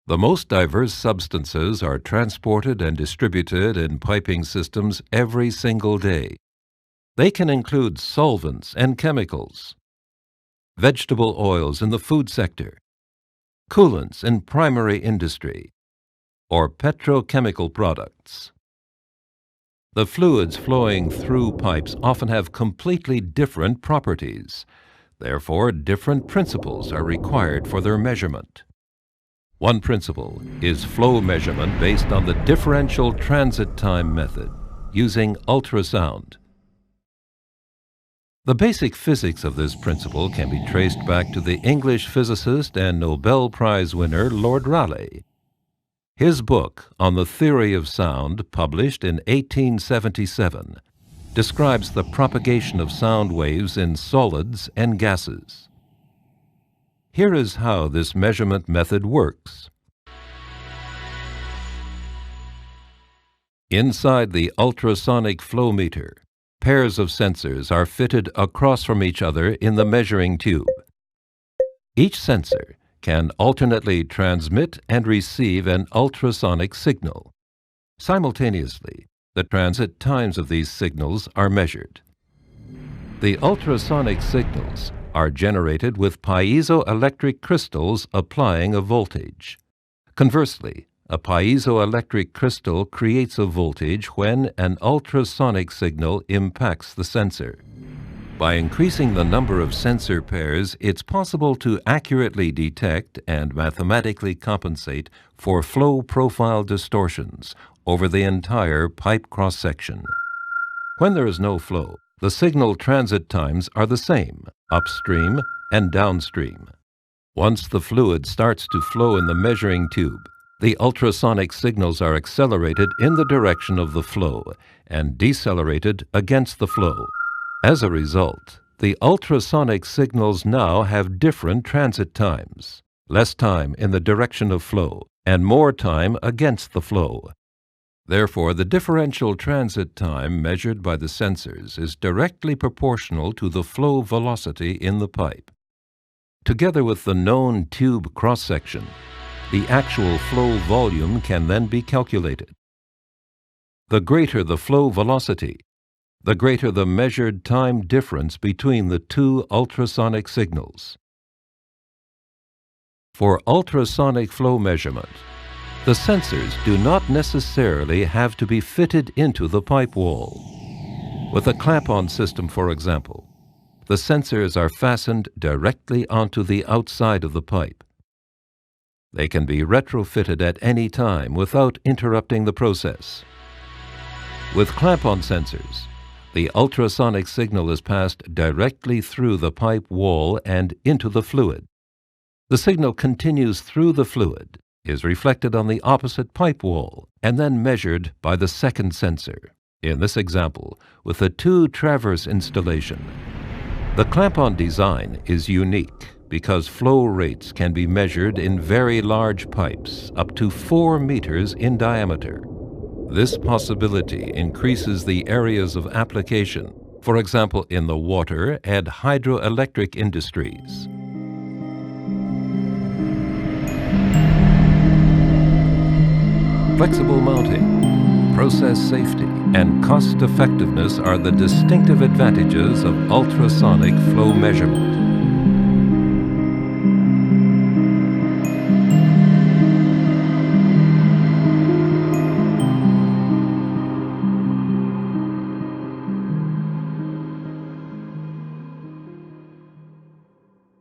The most diverse substances are transported and distributed in piping systems every single day. They can include solvents and chemicals, vegetable oils in the food sector, coolants in primary industry, or petrochemical products. The fluids flowing through pipes often have completely different properties. Therefore, different principles are required for their measurement. One principle is flow measurement based on the differential transit time method using ultrasound. The basic physics of this principle can be traced back to the English physicist and Nobel Prize winner Lord Rayleigh. His book on the theory of sound, published in 1877, describes the propagation of sound waves in solids and gases. Here is how this measurement method works. Inside the ultrasonic flow meter, pairs of sensors are fitted across from each other in the measuring tube. Each sensor can alternately transmit and receive an ultrasonic signal. Simultaneously, the transit times of these signals are measured. The ultrasonic signals are generated with piezoelectric crystals applying a voltage. Conversely, a piezoelectric crystal creates a voltage when an ultrasonic signal impacts the sensor. By increasing the number of sensor pairs, it's possible to accurately detect and mathematically compensate for flow profile distortions over the entire pipe cross-section. When there is no flow, the signal transit times are the same, upstream and downstream. Once the fluid starts to flow in the measuring tube, the ultrasonic signals are accelerated in the direction of the flow and decelerated against the flow. As a result, the ultrasonic signals now have different transit times, less time in the direction of flow and more time against the flow. Therefore, the differential transit time measured by the sensors is directly proportional to the flow velocity in the pipe. Together with the known tube cross-section, the actual flow volume can then be calculated. The greater the flow velocity, the greater the measured time difference between the two ultrasonic signals. For ultrasonic flow measurement, the sensors do not necessarily have to be fitted into the pipe wall. With a clamp-on system, for example, the sensors are fastened directly onto the outside of the pipe. They can be retrofitted at any time without interrupting the process. With clamp-on sensors, the ultrasonic signal is passed directly through the pipe wall and into the fluid. The signal continues through the fluid, is reflected on the opposite pipe wall, and then measured by the second sensor, in this example, with a two-traverse installation. The clamp-on design is unique because flow rates can be measured in very large pipes, up to 4 meters in diameter. This possibility increases the areas of application, for example in the water and hydroelectric industries. Flexible mounting, process safety, and cost-effectiveness are the distinctive advantages of ultrasonic flow measurement.